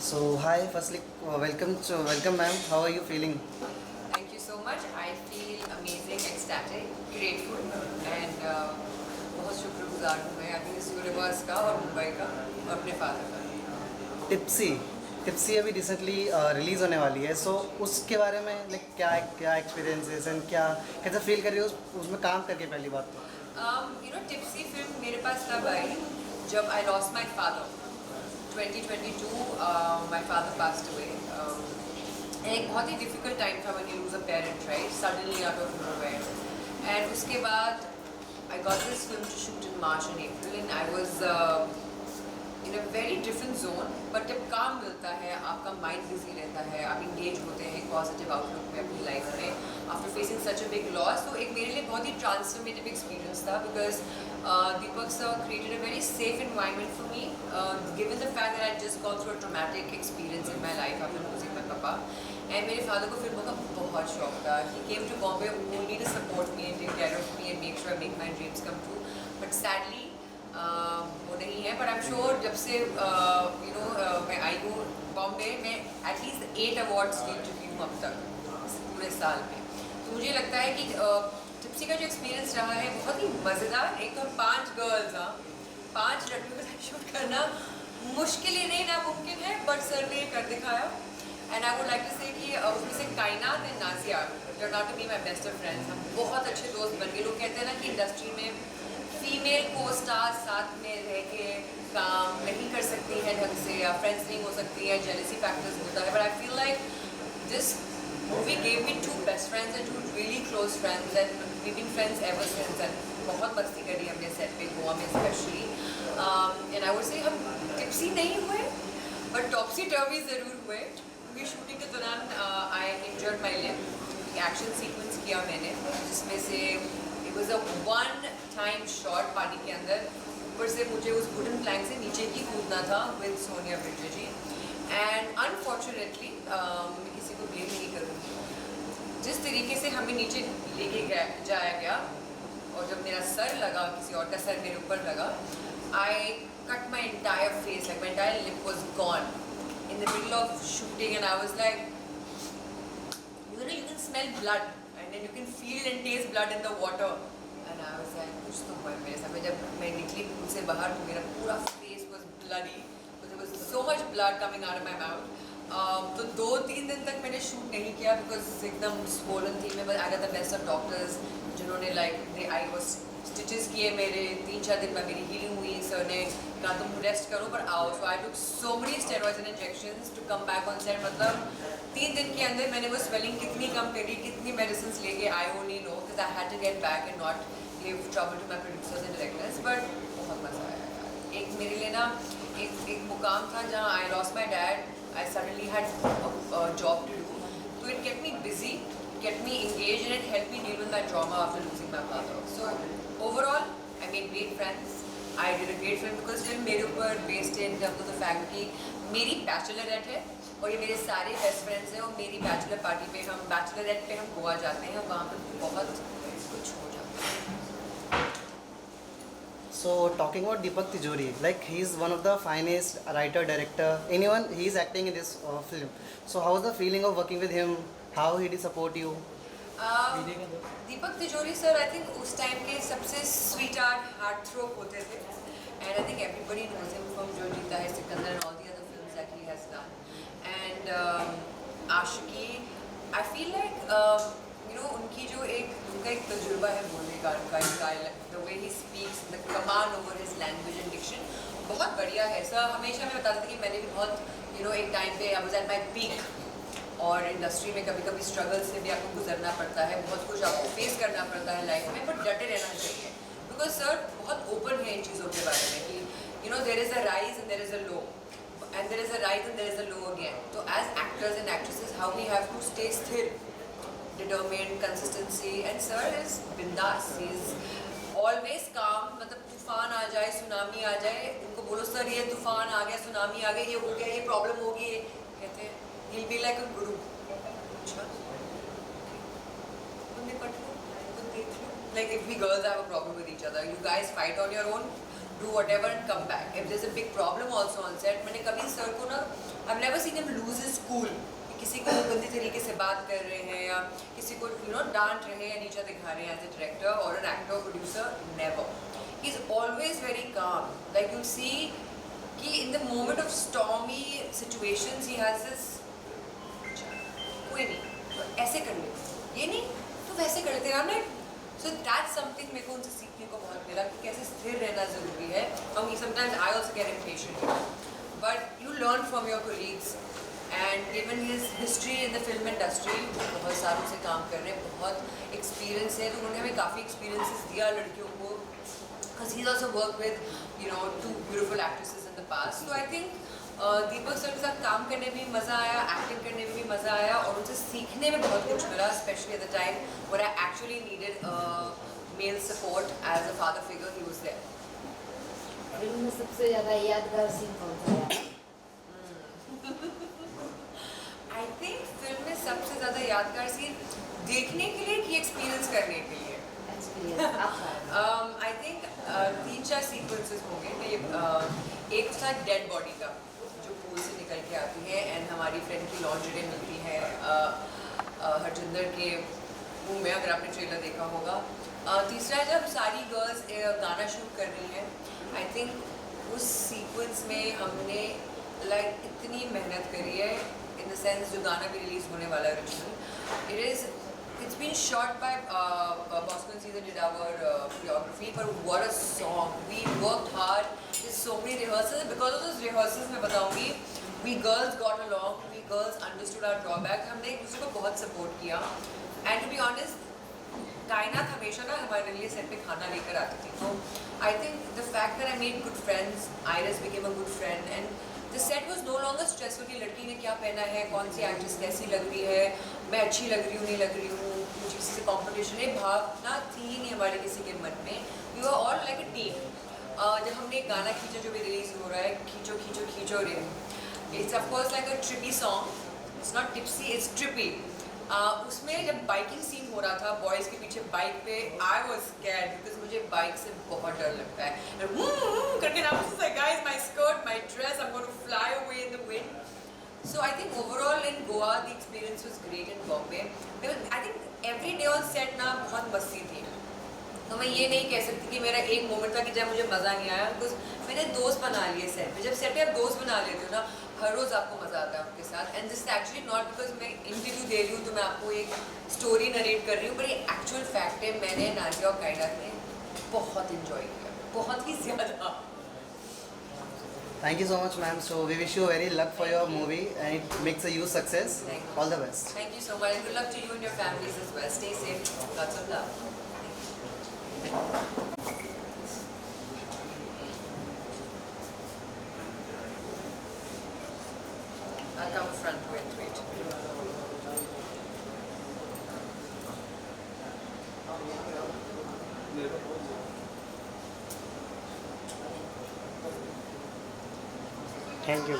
So hi, firstly, welcome, ma'am. How are you feeling? Thank you so much. I feel amazing, ecstatic, grateful and बहुत शुक्रगुजार हूँ मैं अभी इस universe का और मुंबई का और अपने फादर का। टिप्सी टिप्सी अभी रिसेंटली रिलीज होने वाली है, सो उसके बारे में लाइक क्या क्या एक्सपीरियंसेस एंड क्या कैसा फील कर रही हो उसमें काम करके पहली बात तो। टिप्सी फिल्म मेरे पास तब आई जब I lost my father 2022। My father passed away. एक बहुत ही डिफिकल्ट टाइम था when you lose a parent, right, suddenly out of nowhere. And उसके बाद I got this film to shoot in March and April and I was in a very different zone. But जब काम मिलता है, आपका mind busy रहता है, आप इंगेज होते हैं पॉजिटिव आउटलुक में अपनी लाइफ में after facing such a big loss. तो एक मेरे लिए बहुत ही ट्रांसफॉर्मेटिव एक्सपीरियंस था because Deepak sir created a very safe environment for me given the fact that I just gone through a traumatic experience in my life after losing my पापा। And मेरे father को फिल्मों का बहुत शौक था। He came to Bombay only to support me and take care of me and make sure I make my dreams come true. But sadly वो नहीं है। बट आई एम श्योर जब से मैं आई हूँ बॉम्बे में एटलीस्ट 8 अवार्ड्स जीत चुकी हूँ अब तक इस पूरे साल में। तो मुझे लगता है कि टिप्सी का जो एक्सपीरियंस रहा है बहुत ही मज़ेदार। एक तो 5 गर्ल्स, 5 लड़कियों के साथ शूट करना मुश्किल ही नहीं, नामुमकिन है, बट सर ने कर दिखाया। And I would like to say कि उसमें से कायनात एंड नाजिया जो not to be my best of friends, हम बहुत अच्छे दोस्त बन गए। लोग कहते हैं ना कि इंडस्ट्री में फीमेल को स्टार साथ में रह के काम नहीं कर सकती है ढंग से, या फ्रेंड्स नहीं हो सकती है, जेलसी फैक्टर्स होता है। But I feel like this movie gave me 2 best friends and 2 really close friends and we been friends ever since. And बहुत मस्ती करी हमने सेट पे गोवा में specially. And I would say हम टिप्सी नहीं हुए बट टॉपसी टर्वी ज़रूर हुए क्योंकि शूटिंग के दौरान आई इंजर्ड माई लिम्ब। एक्शन सीक्वेंस किया मैंने जिसमें से it was a one time shot पानी के अंदर, ऊपर से मुझे उस वुडन प्लैंक से नीचे ही कूदना था with Sonia Brije ji. And unfortunately मैं किसी को ब्लेम नहीं करूँगी, जिस तरीके से हमें नीचे लेके जाया गया और जब मेरा सर लगा, किसी और का सर मेरे ऊपर लगा, I cut my entire face, like my entire lip was gone in the middle of shooting and I was like, you can smell blood and then you can feel and taste blood in the water and I was like कुछ तो हुआ है मेरे साथ। जब मैं निकली pool से बाहर तो मेरा पूरा face was bloody, there was so much blood coming out of my mouth। तो 2-3 दिन तक मैंने शूट नहीं किया बिकॉज एकदम swollen थी मैं। I got the best of doctors जिन्होंने like I was स्टिचेस किए मेरे 3-4 दिन में मेरी हीलिंग हुई। सर ने कहा तुम रेस्ट करो पर आओ। So I took so many steroids and injections to come back on set. मतलब 3 दिन के अंदर मैंने वो स्वेलिंग कितनी कम करी, कितनी मेडिसिन लेके, I only know because I had to get back and not give trouble to my producers and directors. But बहुत मज़ा आया यार। एक मेरे लिए ना एक मुकाम था जहाँ I lost my dad, I suddenly had job to do, तो it kept me busy, kept me engaged and it helped me deal with my trauma after losing my father. So overall, I made great friends. I did a great film because film मेरे ऊपर based in terms of the fact कि मेरी bachelorette है और ये मेरे सारे best friends हैं और मेरी बैचलर पार्टी पे हम बैचलरेट पे हम गोवा जाते हैं, वहाँ पर बहुत कुछ हो जाता है। So talking about Deepak Tijori, like he is one of the finest writer, director, anyone he is acting in this film. So how was the feeling of working with him? How he did support you? Deepak Tijori sir I think उस time के सबसे sweet heartthrob होते थे and I think everybody knows him from Jo Jeeta है Sikandar and all the other films that he has done. And Aashiqui, I feel like उनकी जो उनका एक तजुर्बा है बोलने का, the way he speaks, the command over his language and diction बहुत बढ़िया है। सर हमेशा मैं बताती थी कि मैंने भी बहुत एक टाइम पे I was at my peak और इंडस्ट्री में कभी कभी स्ट्रगल से भी आपको गुजरना पड़ता है, बहुत कुछ आपको फेस करना पड़ता है लाइफ में, बट डटे रहना चाहिए बिकॉज सर बहुत ओपन है इन चीज़ों के बारे में कि there is a rise and there is a low and there is a rise and there is a low again. तो as actors and actresses how we have to stay स्थिर, determined, consistency, and sir is बिंदास, he is always काम। मतलब तूफान आ जाए, tsunami आ जाए, उनको बोलो सर ये तूफान आ गया, सुनामी आ गई, ये हो गया, ये प्रॉब्लम होगी, कहते हैं he'll be like a guru. अच्छा, तुमने पढ़ लो, तुम देख लो। Like if we girls have a problem with each other, you guys fight on your own, do whatever and come back. If there's a big problem also on set, मैंने कभी sir को ना, I've never cool, किसी को गंदी तरीके से बात कर रहे हैं या किसी को डांट रहे हैं या नीचा दिखा रहे हैं एज ए डायरेक्टर और an actor producer, never. He is always very calm. Like you see कि in the moment of stormy situations he has this, कोई नहीं तो ऐसे कर ले, ये नहीं तो वैसे कर लेते हैं. सो दैट्स समथिंग मेरे को उनसे सीखने को बहुत मिला कि कैसे स्थिर रहना ज़रूरी है. Sometimes I also get impatient, but you learn from your colleagues. And given his history in the film industry, बहुत सालों से काम कर रहे हैं, बहुत एक्सपीरियंस है, तो उन्होंने हमें काफ़ी एक्सपीरियंसेस दिया लड़कियों को. Because he's also worked with, two beautiful actresses in the past. So I think Deepak sir के साथ काम करने में भी मज़ा आया, एक्टिंग करने में भी मज़ा आया और उनसे सीखने में बहुत कुछ मिला, specially at the time when I actually needed male support as a father figure. He was there. Film में सबसे ज़्यादा यादगार सीन कौन सा है? आई थिंक फिल्म में सबसे ज़्यादा यादगार सीन देखने के लिए कि एक्सपीरियंस करने के लिए. एक्सपीरियंस आपका? आई थिंक 3-4 सीक्वेंसेस होंगे. एक था डेड बॉडी का जो पूल से निकल के आती है एंड हमारी फ्रेंड की लॉन्ड्री मिलती है हरजिंदर के मुंह में, अगर आपने ट्रेलर देखा होगा. तीसरा है जब सारी गर्ल्स गाना शूट कर रही हैं. आई थिंक उस सीक्वेंस में हमने इतनी मेहनत करी है, इन द सेंस जो गाना भी रिलीज होने वाला है original. It's been shot by Bosco and Caesar did our choreography, but what a song! We worked hard. There's so many rehearsals. Because of those rehearsals, मैं बताऊँगी, we girls got along. We girls understood our drawback. हमने एक दूसरे को बहुत support किया. And to be honest, कायनात हमेशा ना हमारे लिए सेट पे खाना लेकर आती थी. So I think the fact that I made good friends, Iris became a good friend, and the set was no longer stressful कि लड़की ने क्या पहना है, कौन सी एक्ट्रेस कैसी लग रही है, मैं अच्छी लग रही हूँ नहीं लग रही हूँ, मुझे किसी से कॉम्पिटिशन है, भावना थी ही नहीं हमारे किसी के मन में. We were all like a team. जब हमने एक गाना खींचा जो भी रिलीज हो रहा है, खींचो खींचो खींचो रे, it's of course like a trippy song. It's not tipsy, it's trippy. उसमें जब बाइकिंग सीन हो रहा था बॉयज़ के पीछे बाइक पे, आई वाज स्कैर्ड बिकॉज मुझे बाइक से बहुत डर लगता है. करके ना guys my skirt, my dress, I am going to fly away in the wind. So I think overall in Goa the experience was great. In Bombay, I think every day on set ना बहुत मस्ती थी. तो मैं ये नहीं कह सकती कि मेरा एक मोमेंट था कि जब मुझे मज़ा नहीं आया, बिकॉज मैंने दोस्त बना लिए सेट पे. जब सेट पे आप दोस्त बना लेते हो ना, हर रोज़ आपको मज़ा आता है उनके साथ. And this actually not because मैं इंटरव्यू दे रही हूँ तो मैं आपको एक स्टोरी नरेट कर रही हूँ, पर ये एक्चुअल फैक्ट है. मैंने नाजिया और कायनात ने बहुत इन्जॉय किया, बहुत ही ज़्यादा. Thank you so much, ma'am. So we wish you very luck for your movie and it makes a huge success. Thank you. All the best. Thank you so much and good luck to you and your families as well. Stay safe. Lots of love. I'll come front. Wait. Thank you.